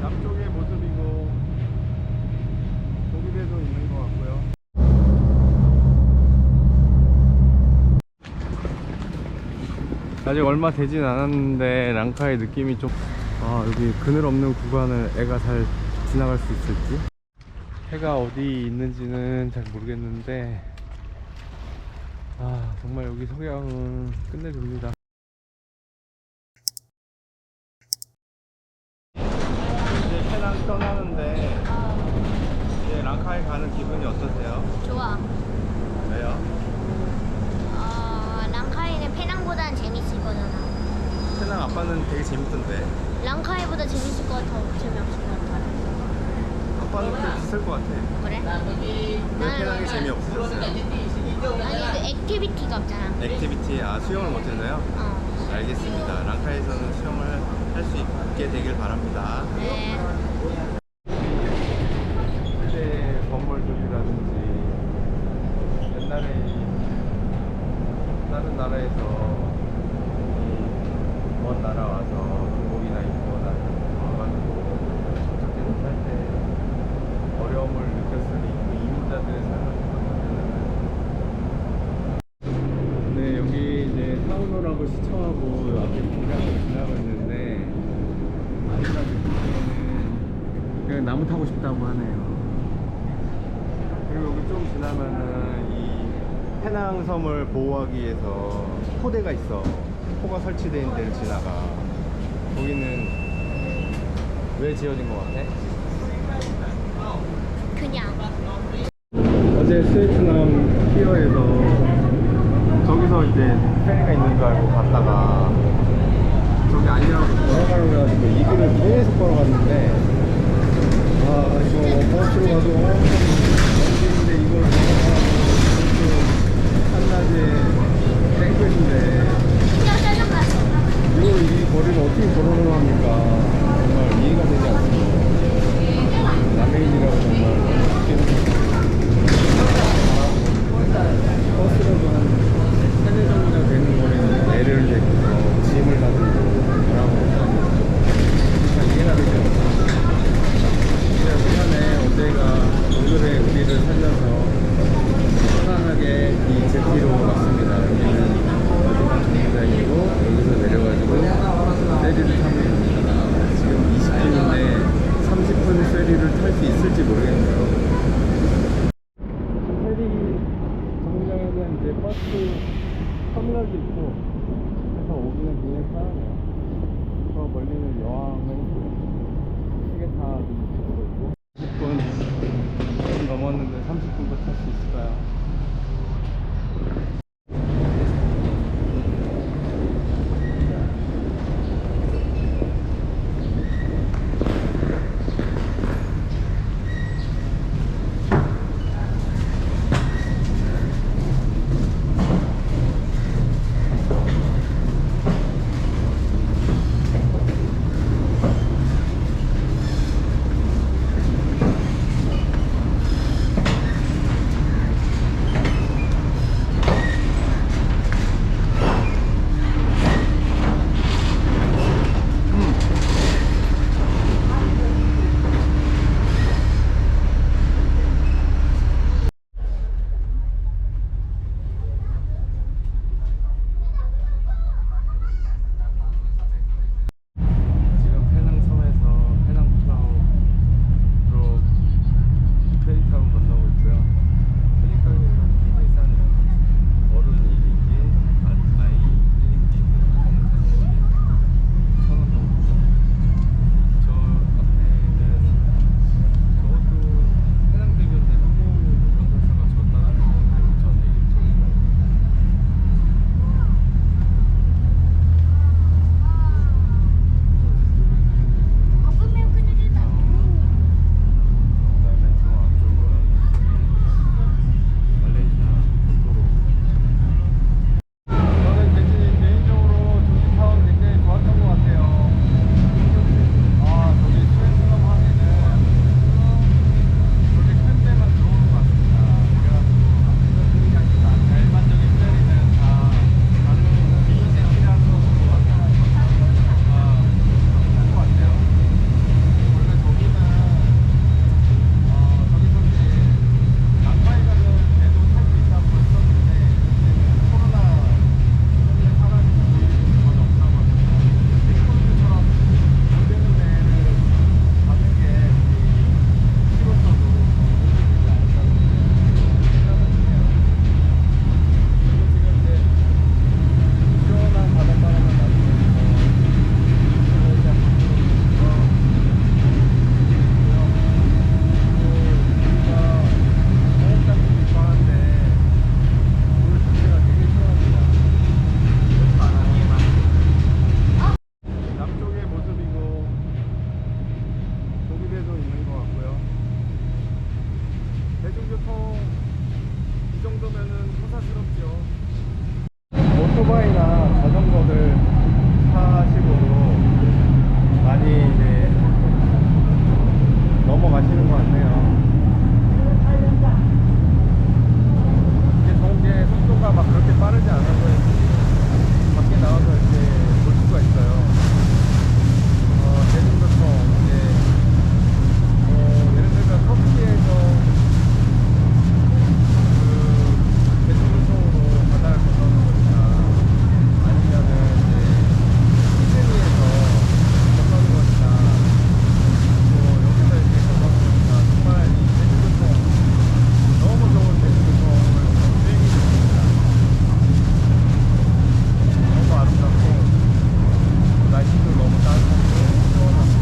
남쪽의 모습이고 독일에도 있는 것 같고요. 아직 얼마 되진 않았는데 랑카의 느낌이 좀 여기 그늘 없는 구간을 애가 잘 지나갈 수 있을지. 해가 어디 있는지는 잘 모르겠는데 정말 여기 석양은 끝내줍니다. 이제 페낭 떠나는데 이제 랑카에 가는 기분이 어떠세요? 좋아. 왜요? 랑카이는 페낭보다는 재밌을 거잖아. 페낭 아빠는 되게 재밌던데. 랑카이보다 재밌을 것 같아. 재미없을 것 같아. 아빠는 좀 비쌀 것 같아. 그래? 왜 페낭이 재미없으셨어요? 아니 그 액티비티가 없잖아. 액티비티, 수영을 못해서요? 알겠습니다. 랑카에서는 수영을 할 수 있게 되길 바랍니다. 네. 현대 건물들이라든지 옛날에 다른 나라에서 먼 나라 와서 중국이나 일본 와가지고 저쪽에서 살 때 어려움을 느꼈으니 그 이민자들의 삶을 생각하면 네, 여기 이제 타운홀하고 시청하고 앞에 공장을 지나고 있는데 마지막 느낌에는 그냥 나무 타고 싶다고 하네요. 그리고 여기 좀 지나면은 이 페낭 섬을 보호하기 위해서 포대가 있어. 포가 설치된 데를 지나가. 거기는 왜 지어진 것 같아? 그냥. 어제 스웨트남 피어에서 저기서 이제 페리가 있는 줄 알고 갔다가 저기 아니라고 걸어가라고 해가지고 이 길을 계속 걸어갔는데 이거 버스로 가도 엄청인데 이걸 한낮에 땡볕인데 이 거리를 어떻게 걸어놓은 합니까? 정말 이해가 되지 않습니다. 남해인이라고 정말 버스로도 한 3-4정거장 되는 거리는 애를 데리고 짐을 가지고 가라고 잘 이해가 되지 않습니다. 그냥 시간에 어제가 오늘의 우리를 살려서 편안하게 이 제티로 왔습니다. 여기는 어디가 정류장이고 여기서 내려가지고 페리를 타면 됩니다. 지금 20분인데 30분 페리를 탈 수 있을지 모르겠네요. 페리 정류장에는 이제 버스 터미널도 있고 해서 오기는 굉장히 편하네요. 저 멀리는 여왕은 시계탑이 보고 있고 10분 좀 넘었는데 30분도 탈 수 있을까요? 대중교통 이 정도면은 호사스럽죠. 오토바이나 자전거를 타시고도 많이 이제 넘어가시는 것 같네요. 이게 좋은 게 속도가 막 그렇게 빠르지 않아서 밖에 나와서 이렇게 볼 수가 있어요. 대중교통 이제 예를 들면 터키에서 그 대중교통으로 바다를 건너는 것이나 아니면은 이제 시드니에서 건너는 것이나 또 여기서 이렇게 건너는 것이나 정말 이 대중교통 너무 좋은 대중교통을 주행이 됩니다. 너무 아름답고 날씨도 너무 따뜻하고 시원하고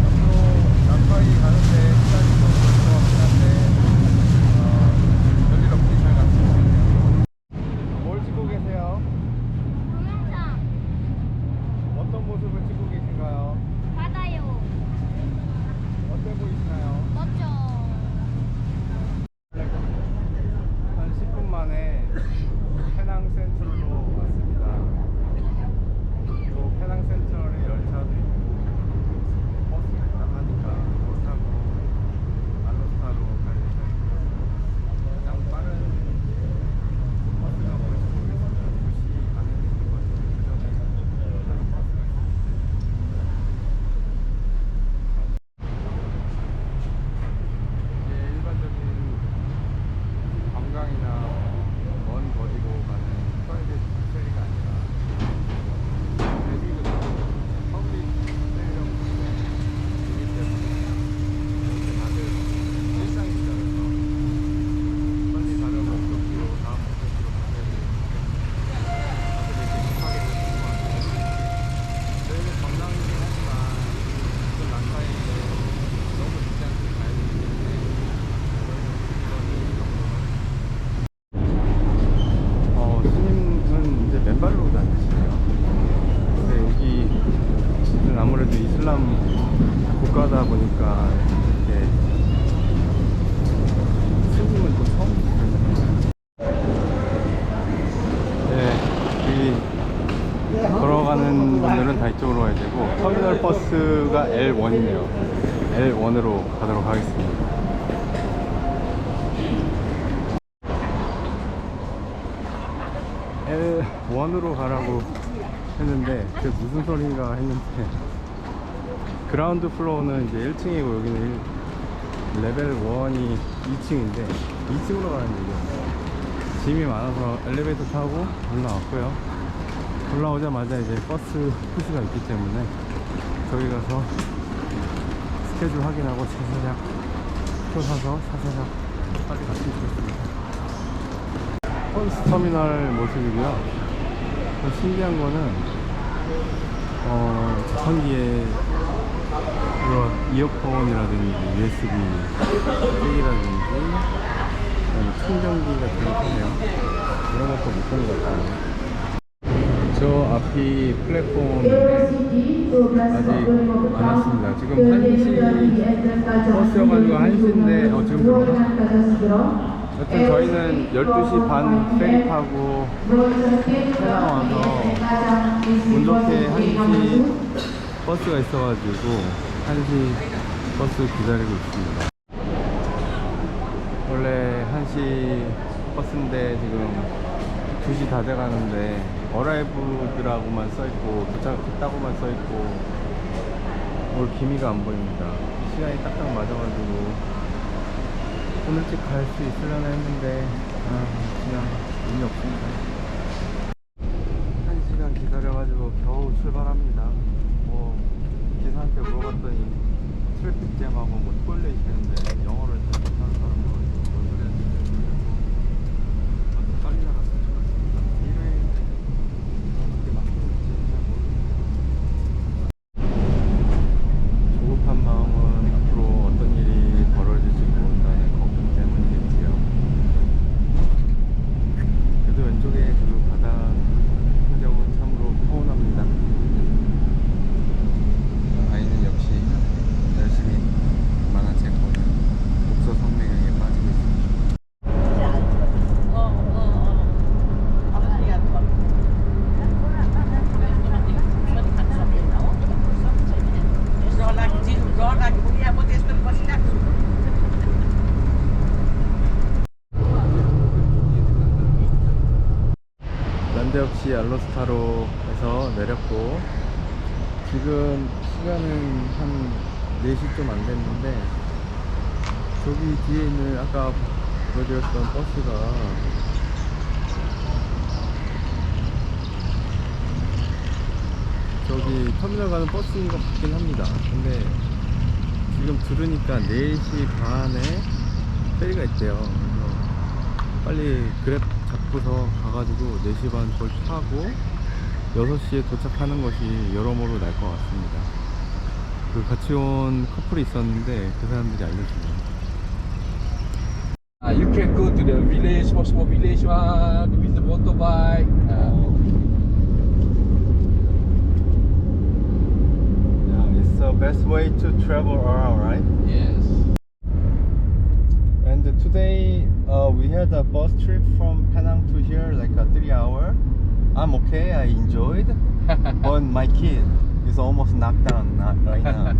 앞으로 남파이 가는데 시간이 좀 걸릴 것 같긴 한데 별일 없이 잘 갔으면 좋겠네요. 뭘 찍고 계세요? 동영상 어떤 모습을 찍고 계신가요? 바다요. 어때 보이시나요? 멋져. 한 10분 만에 페낭 센트럴로 왔습니다. 또 페낭 센트럴에 열차도 있고 버스가 있다 하니까 버스 타고 알로스타로 갈 예정입니다. 가장 빠른 버스가 뭔지 모르겠습니다. 2시 안에 있는 것 같아요. 그 전에 다른 버스가 이게 일반적인 관광이나 먼 거리로 가는 프라이빗 페리가 아니라 대중교통 퍼블릭 페리라고 부르기 때문에 이렇게 다들 일상이 있잖아요. 빨리 다른 목적지로 다음 목적지로 가야 되는데 다들 이렇게 급하게 되는 것 같아요. 저희는 관광이긴 하지만 그 난카이에 너무 늦지 않게 가야 되기 때문에 스님은 이제 맨발로 다니시네요. 근데 여기는 아무래도 이슬람 국가다 보니까 이렇게 스님은 또 처음 보시네요. 네, 여기 걸어가는 분들은 다 이쪽으로 와야 되고 터미널 버스가 L1이네요. L1으로 가도록 하겠습니다. L1으로 가라고 했는데 그게 무슨 소린가 했는데 그라운드 플로어는 이제 1층이고 여기는 레벨 1이 2층인데 2층으로 가는 얘기예요. 짐이 많아서 엘리베이터 타고 올라왔고요. 올라오자마자 이제 버스 푸시가 있기 때문에 저기 가서 스케줄 확인하고 사사작 표 사서 사사작 빨리 갈 수 있겠습니다. 폰스터미널 모습이고요. 신기한 거는 자판기에 그런 이어폰이라든지 USB 잭이라든지 충전기 같은 거 있네요. 이런 것도 못 본 것 같아요. 저 앞이 플랫폼인데 아직 안 왔습니다. 지금 1시 버스여가지고 1시인데 지금 들어가? 여튼 저희는 12시 반 페리 타고 페낭 와서 운 좋게 1시 버스가 있어가지고 1시 버스 기다리고 있습니다. 원래 1시 버스인데 지금 2시 다 돼가는데 어라이브드라고만 써있고 도착했다고만 써있고 올 기미가 안 보입니다. 시간이 딱딱 맞아가지고 좀 일찍 갈 수 있으려나 했는데 그냥 의미 없습니다. 1시간 기다려가지고 겨우 출발합니다. 기사한테 물어봤더니 트래픽 잼하고 토일렛이 있는데 영어를 잘 못하는 사람은 뭔 소리 하는지 모르겠고 빨리 나갔으면 좋겠습니다. 일요일인데 어떻게 막히는지 잘 모르겠네요. 조급한 마음은 앞으로 어떤 일이 벌어질지 모른다는 걱정 때문이겠지요. 그래도 왼쪽에 그 바다 풍경은 참으로 평온합니다. 아이는 역시 열심히 다시 알로스타로에서 내렸고 지금 시간은 한 4시 좀 안 됐는데 저기 뒤에 있는 아까 보여드렸던 버스가 저기 터미널 가는 버스인 것 같긴 합니다. 근데 지금 들으니까 4시 반에 페리가 있대요. 그래서 빨리 그랩 잡고서 가가지고 4시 반 걸 타고 6시에 도착하는 것이 여러모로 날 것 같습니다. 그 같이 온 커플이 있었는데 그 사람들이 알려주네요. You can go to the village, small village one with the motorbike. Yeah, it's the best way to travel around, right? Yes. And today we had a bus trip from Penang to here, like a 3 hour. I'm okay, I enjoyed. But my kid is almost knocked down right now.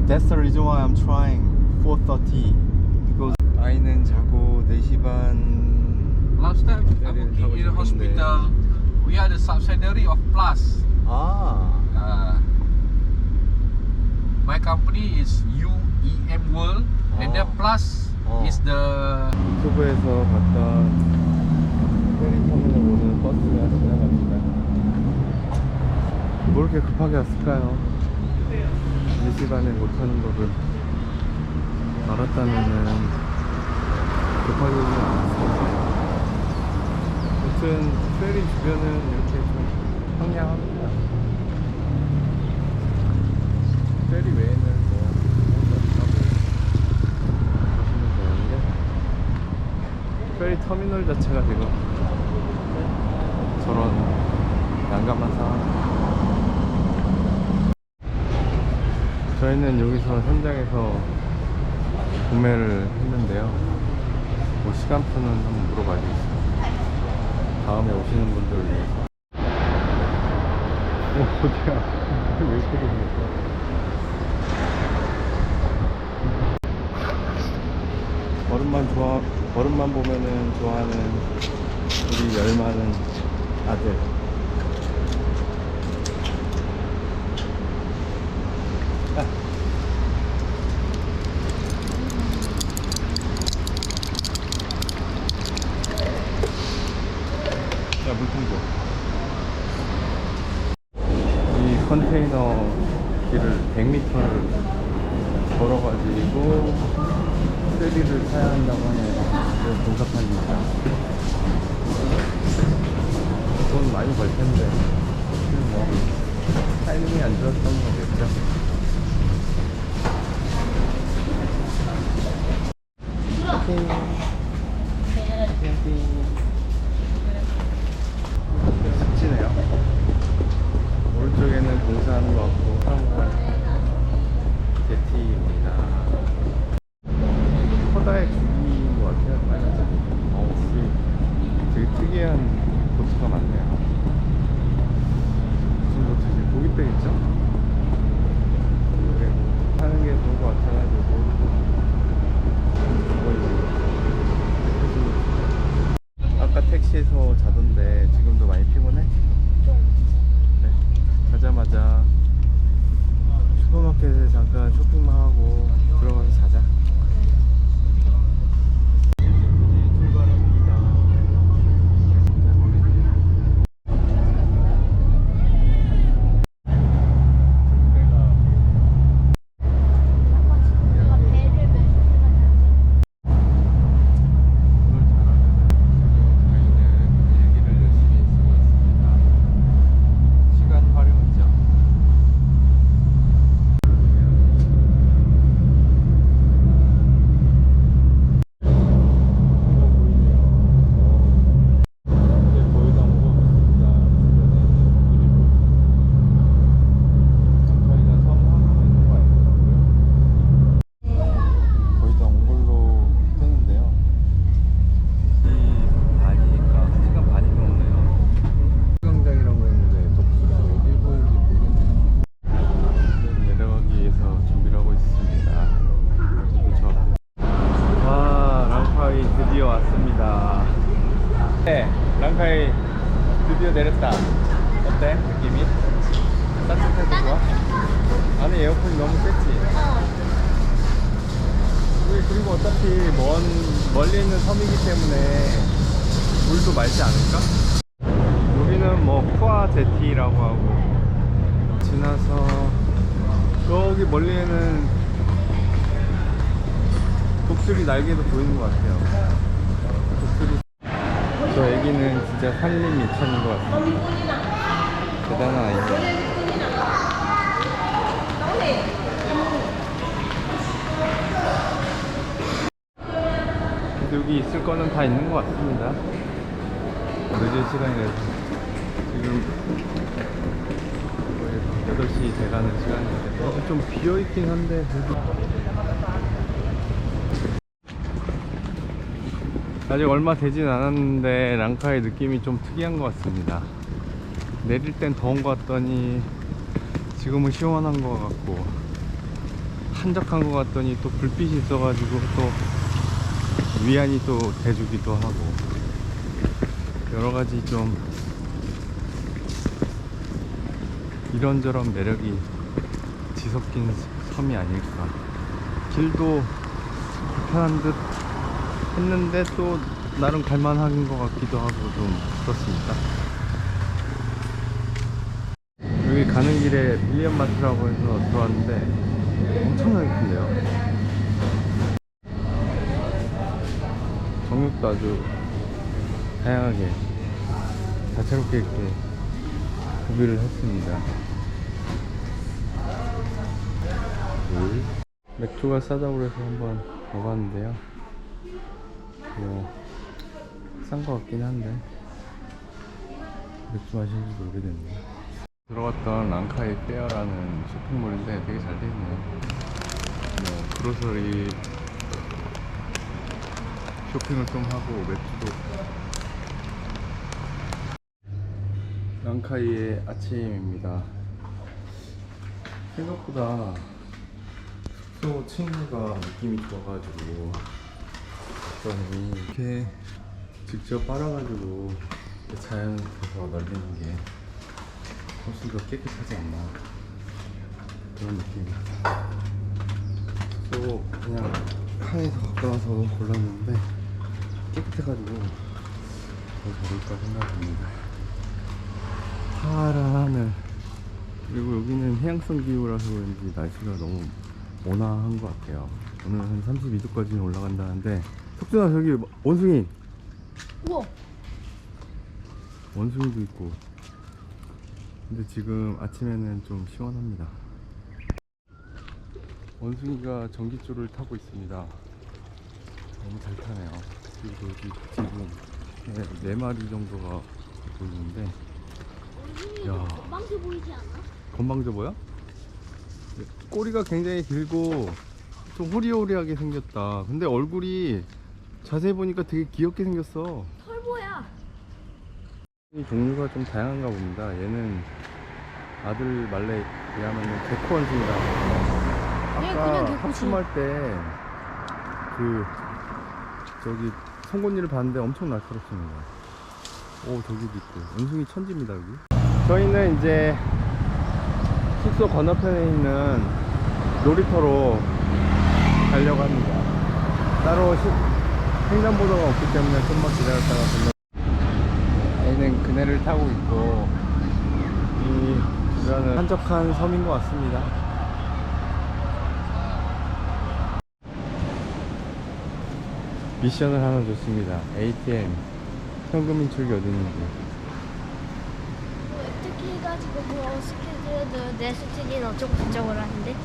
That's the reason why I'm trying 4:30 because 아이는 자고 4시 반. Last time I Very working in the troublesome hospital, we are the subsidiary of Plus. 아, My company is UEM World, and then Plus is the 유튜브에서 봤던 페리 터미널 오는 버스가 지나갑니다. 뭐 이렇게 급하게 왔을까요? 4시간에 못하는 법을 알았다면은 급하게 오진 않았어요. 아무튼 페리 주변은 이렇게 좀 황량합니다. 페리 외에는 뭐 아무것도 없다고 보시면 되는데 페리 터미널 자체가 지금 저런 난감한 상황입니다. 저희는 여기서 현장에서 구매를 했는데요. 뭐 시간표는 한번 물어봐야겠어요. 다음에 오시는 분들을 위해서. 어디야? 왜 이렇게 생겼어? 얼음만 보면은 좋아하는 우리 열 많은 아들. 야, 물통 줘. 이 컨테이너 길을 100m를 걸어가지고 페리를 타야 한다고 하네요. 그래서 공사판입니다. 돈 많이 벌 텐데 지금 뭐 타이밍이 안 좋았던 거겠죠. 습지네요. 오른쪽에는 공사하는 것 같고 사람과 제티입니다. 커다의 주기인 것 같아요. 우리 되게 특이한 보트가 많네요. 무슨 보트지? 고깃배겠죠? 하는 게 좋은 것 같아가지고 아까 택시에서 자던데 지금도 많이 피곤해? 네? 가자마자 슈퍼마켓에 잠깐 쇼핑만 하고 들어가서 자자. 어때? 느낌이? 따뜻해서 좋아? 안에 에어컨이 너무 셌지? 그리고 어차피 멀리 있는 섬이기 때문에 물도 맑지 않을까? 여기는 뭐 푸아 제티라고 하고 지나서 저기 멀리에는 독수리 날개도 보이는 것 같아요. 독수리. 저 애기는 진짜 살림 미천인 것 같습니다. 대단한 아이죠. 여기 있을 거는 다 있는 것 같습니다. 늦은 시간이라서 지금 거의 8시 돼가는 시간인데 좀 비어있긴 한데 아직 얼마 되진 않았는데 랑카의 느낌이 좀 특이한 것 같습니다. 내릴 땐 더운 것 같더니 지금은 시원한 것 같고, 한적한 것 같더니 또 불빛이 있어가지고 또 위안이 또 돼주기도 하고, 여러가지 좀 이런저런 매력이 뒤섞인 섬이 아닐까. 길도 불편한 듯 했는데 또 나름 갈만한 것 같기도 하고 좀 그렇습니다. 여기 가는 길에 밀리언 마트라고 해서 들어왔는데 엄청나게 큰데요. 정육도 아주 다양하게 다채롭게 이렇게 구비를 했습니다. 맥주가 싸다고 그래서 한번 먹었는데요. 싼 것 같긴 한데 맥주 마신지도 오래됐네요. 들어갔던 랑카이 페어라는 쇼핑몰인데 되게 잘 되어있네요. 그로서리 쇼핑을 좀 하고 맥주도. 랑카이의 아침입니다. 생각보다 숙소 친구가 느낌이 좋아가지고 이렇게 직접 빨아가지고 자연에서 널리는 게 훨씬 더 깨끗하지 않나 그런 느낌입니다. 또 그냥 칸에서 갖고 와서 골랐는데 깨끗해가지고 더 좋을까 생각합니다. 파란 하늘, 그리고 여기는 해양성 기후라서 그런지 날씨가 너무 온화한 것 같아요. 오늘 한 32도까지는 올라간다는데. 석준아, 저기 원숭이. 우와. 원숭이도 있고. 근데 지금 아침에는 좀 시원합니다. 원숭이가 전깃줄을 타고 있습니다. 너무 잘 타네요. 그리고 여기 지금 4마리 정도가 보이는데, 야, 건방져 보이지 않아? 건방져 보여? 꼬리가 굉장히 길고 좀 호리호리하게 생겼다. 근데 얼굴이 자세히 보니까 되게 귀엽게 생겼어. 털보야. 이 종류가 좀 다양한가 봅니다. 얘는 아들 말레 얘하면은 개코 원숭이다. 아까 합심할 때 저기 송곳니를 봤는데 엄청 날카롭습니다. 오, 저기도 있고. 원숭이 천지입니다, 여기. 저희는 이제 숙소 건너편에 있는 놀이터로 가려고 합니다. 따로 횡단보도가 없기 때문에 좀만 기다렸다가 건너. 얘는 그네를 타고 있고, 이 주변은 한적한 섬인 것 같습니다. 미션을 하나 줬습니다. ATM 현금 인출기 어디 있는지. 어떻게 해가지고 뭐 스케줄도 내 스케줄은 어쩌고 저쩌고 하는데.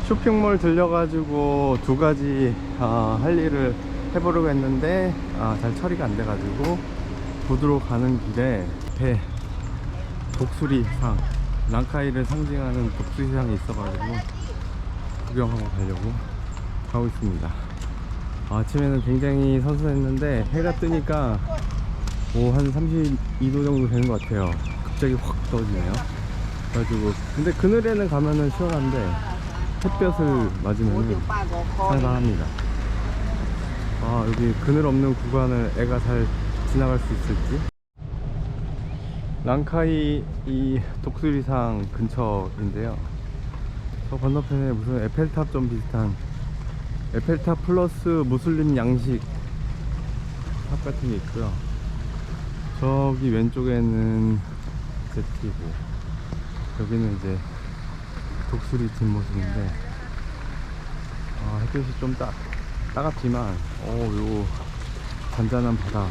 쇼핑몰 들려가지고 2가지 할 일을 해보려고 했는데 잘 처리가 안 돼가지고 보드로 가는 길에 배 독수리상, 랑카이를 상징하는 독수리상이 있어가지고 구경하고 가려고 가고 있습니다. 아침에는 굉장히 선선했는데 해가 뜨니까 한 32도 정도 되는 것 같아요. 갑자기 확 더워지네요. 그래가지고 근데 그늘에는 가면은 시원한데 햇볕을 맞으면 살만합니다. 여기 그늘 없는 구간을 애가 잘 지나갈 수 있을지. 랑카이 이 독수리상 근처인데요. 저 건너편에 무슨 에펠탑 좀 비슷한, 에펠탑 플러스 무슬림 양식 탑 같은 게 있고요. 저기 왼쪽에는 제티고, 여기는 이제 독수리 뒷모습인데, 햇빛이 좀 따갑지만 요 잔잔한 바다,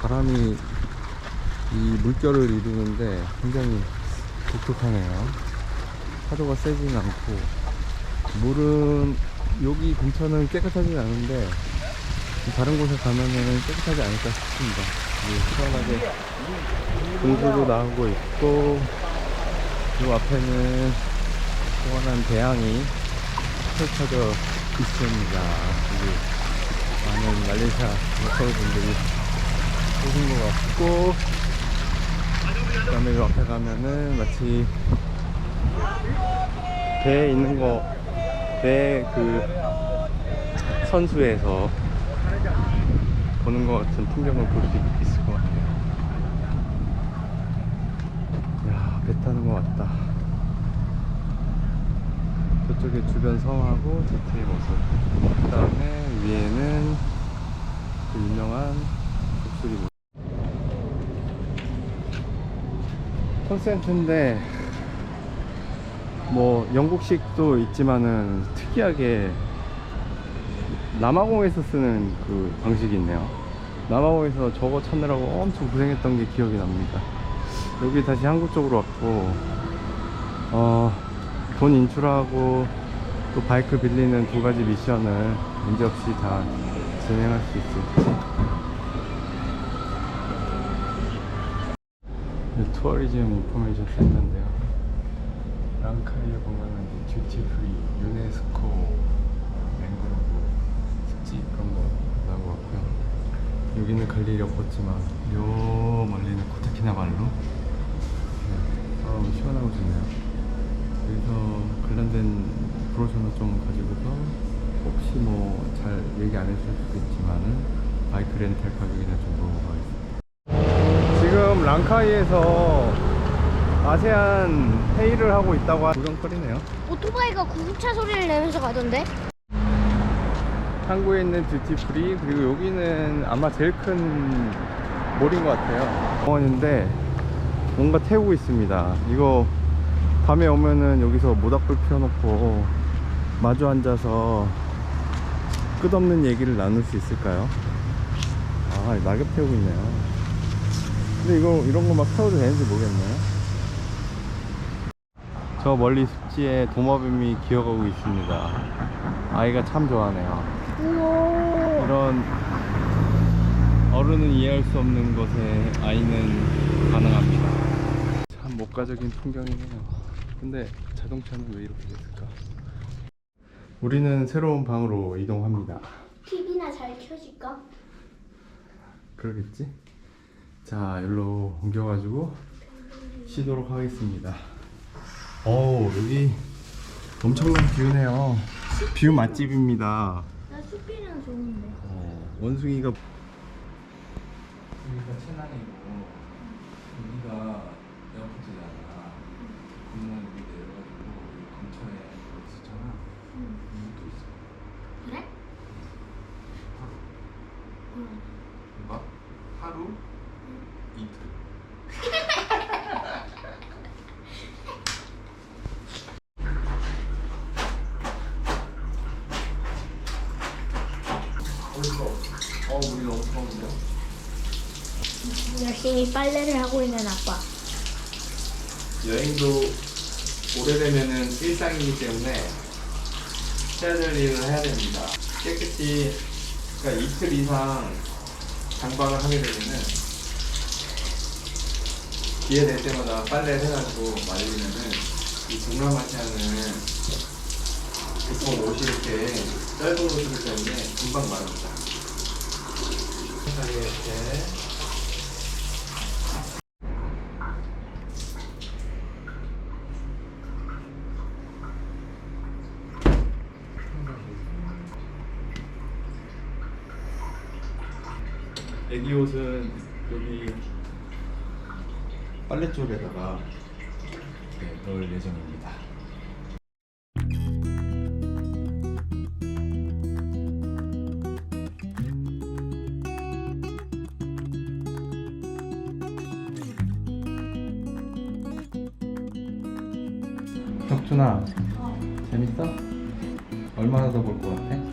바람이 이 물결을 이루는데 굉장히 독특하네요. 파도가 세진 않고, 물은 여기 근처는 깨끗하진 않은데 다른 곳에 가면은 깨끗하지 않을까 싶습니다. 시원하게 분수도 나오고 있고, 이 앞에는 시원한 대양이 펼쳐져 있습니다. 여기 많은 말레이시아 로컬 분들이 오신 것 같고, 그 다음에 이 앞에 가면은 마치 배에 있는 거, 배 그 선수에서 보는 것 같은 풍경을 볼 수 있을 것 같아요. 이야, 배 타는 것 같다. 저쪽에 주변 섬하고 제트의 모습, 그 다음에 위에는 그 유명한 독수리 모습. 콘센트인데 뭐 영국식도 있지만은 특이하게 남아공에서 쓰는 그 방식이 있네요. 남아공에서 저거 찾느라고 엄청 고생했던 게 기억이 납니다. 여기 다시 한국 쪽으로 왔고, 돈 인출하고 또 바이크 빌리는 두 가지 미션을 문제없이 다 진행할 수 있을지. 투어리즘 인포메이션 센터인데요. 랑카이에 보면은 듀티 프리, 유네스코, 맹그로브 습지 그런 거 나온 것 같고요. 여기는 갈 일이 없었지만 요 멀리는 코타키나발루. 시원하고 좋네요. 여기서 관련된 브로셔나 좀 가지고서 혹시 뭐 잘 얘기 안 해줄 수도 있지만은 바이크 렌탈 가격이나 좀 물어보겠습니다. 지금 랑카이에서 아세안 회의를 하고 있다고 구경거리네요. 오토바이가 구급차 소리를 내면서 가던데? 항구에 있는 듀티프리, 그리고 여기는 아마 제일 큰 몰인 것 같아요. 공원인데 뭔가 태우고 있습니다. 이거 밤에 오면은 여기서 모닥불 피워놓고 마주 앉아서 끝없는 얘기를 나눌 수 있을까요? 낙엽 태우고 있네요. 근데 이런 거 막 태워도 되는지 모르겠네요. 저 멀리 습지에 도마뱀이 기어가고 있습니다. 아이가 참 좋아하네요. 이런 어른은 이해할 수 없는 것에 아이는 반응합니다. 참 목가적인 풍경이네요. 근데 자동차는 왜 이렇게 됐을까? 우리는 새로운 방으로 이동합니다. TV나 잘 켜질까? 그러겠지? 자, 여기로 옮겨가지고 쉬도록 하겠습니다. 여기 엄청난 뷰네요. 뷰 맛집입니다. 나 숲이랑 좋은데. 원숭이가 여기가 채난이고 여기가 에어포트잖아. 그러면 여기 내려가지고 여기 근처에 있었잖아. 이것도 있어. 그래? 막 하루 이틀. 우리 너무 더운데요? 열심히 빨래를 하고 있는 아빠. 여행도 오래되면은 일상이기 때문에 해야 될 일은 해야 됩니다. 깨끗이, 그러니까 이틀 이상 장박을 하게 되면은 기회 될 때마다 빨래를 해가지고 말리면은 이 동남아시아는 보통 옷이 이렇게 짧은 옷이기 때문에 금방 마릅니다. 이렇게 애기 옷은 여기 빨랫줄에다가 넣을 예정입니다. 혁준아, 재밌어? 얼마나 더 볼 것 같아?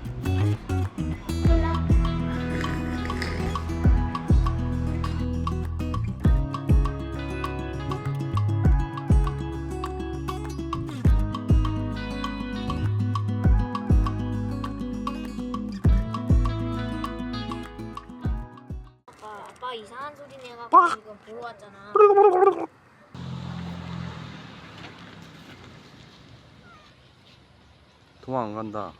아빠 이상한 소리 내갖고 지금 보러 왔잖아. 도망 안 간다.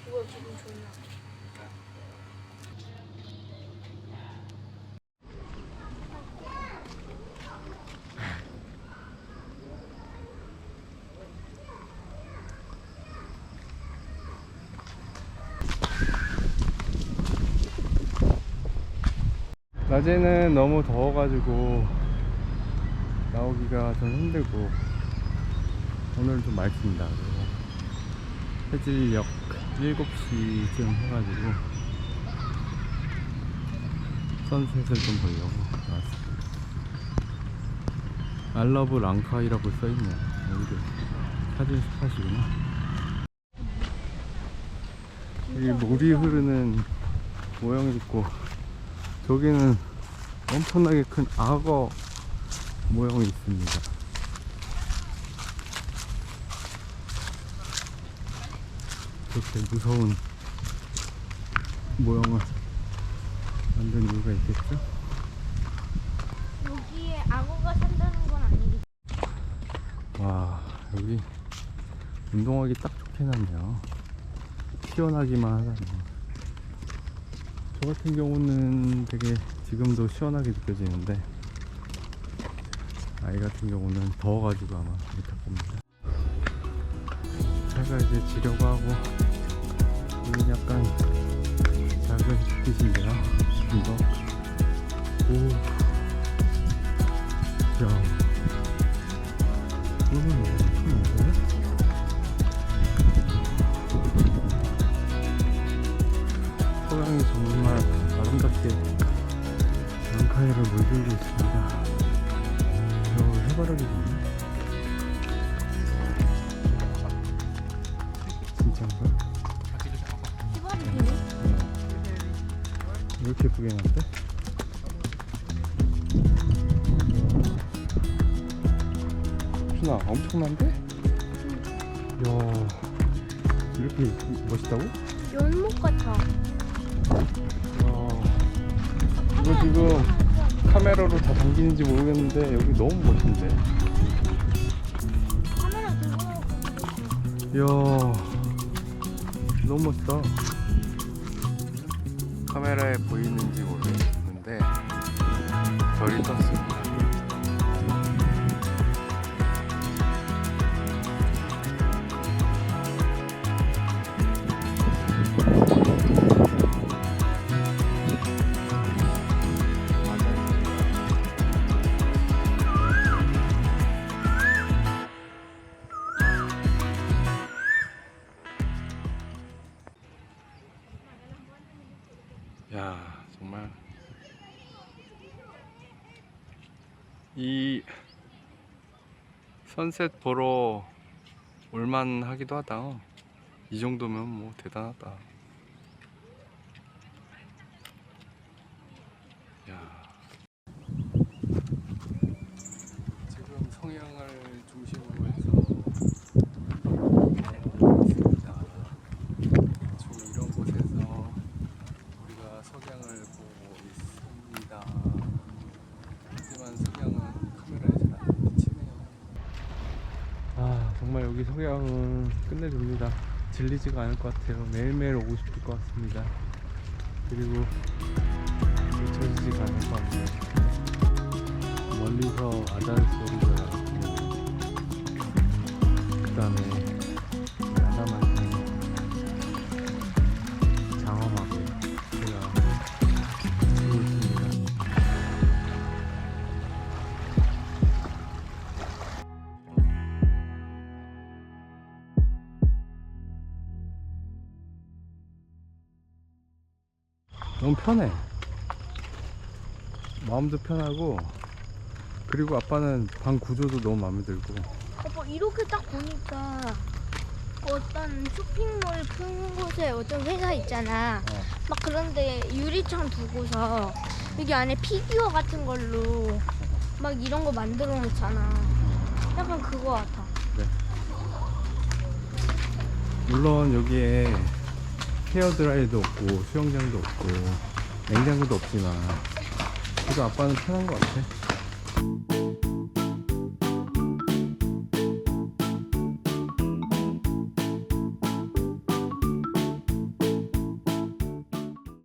이거 기분 좋나? 낮에는 너무 더워가지고 나오기가 좀 힘들고 오늘은 좀 맑습니다. 그리고 해질녘 7시쯤 해가지고 선셋을 좀 보려고 나왔습니다. 알러브 랑카이라고 써있네요. 여기도 사진 스팟이구나. 여기 물이 흐르는 모형이 있고 저기는 엄청나게 큰 악어 모형이 있습니다. 그렇게 무서운 모형을 만든 이유가 있겠죠? 여기에 악어가 산다는 건 아니겠지? 와, 여기 운동하기 딱 좋게 해놨네요. 시원하기만 하다니. 저 같은 경우는 되게 지금도 시원하게 느껴지는데 아이 같은 경우는 더워가지고 아마 못할 겁니다. 제가 이제 지려고 하고 여기 약간 작은 빛인데요. 좀 더. 오, 야, 이거는 엄청난데? 서양이 정말 아름답게 랑카이를 물들고 있습니다. 해바라기 좋네. 진짜인가? 해바라기네? 왜 이렇게 예쁘게 해놨대? 준아, 엄청난데? 이야, 이렇게 멋있다고? 연못 같아. 이거 지금 카메라로 다 담기는지 모르겠는데 여기 너무 멋진데. 카메라 들고 나오고. 이야, 너무 멋있다. 카메라에 보이는지 모르겠는데 별이 떴습니다. 야, 정말 이 선셋 보러 올만 하기도 하다. 이 정도면 뭐 대단하다. 야, 지금 성향을 중심으로 해서 있습니다. 좀 이런 곳에서 우리가 석양을 보고 있습니다. 하지만 석양은 카메라에 잘 안 비치네요. 아, 정말 여기 석양은 끝내줍니다. 질리지가 않을 것 같아요. 매일매일 오고 싶을 것 같습니다. 그리고 잊혀지지가 않을 것 같네요. 멀리서 아잔 소리가 들리고, 그 다음에 야나만 너무 편해. 마음도 편하고, 그리고 아빠는 방 구조도 너무 마음에 들고. 오빠 이렇게 딱 보니까 어떤 쇼핑몰 큰 곳에 어떤 회사 있잖아. 막 그런데 유리창 두고서 여기 안에 피규어 같은 걸로 막 이런 거 만들어 놓잖아. 약간 그거 같아. 물론 여기에 헤어드라이도 없고 수영장도 없고 냉장고도 없지만 그래도 아빠는 편한 것 같아.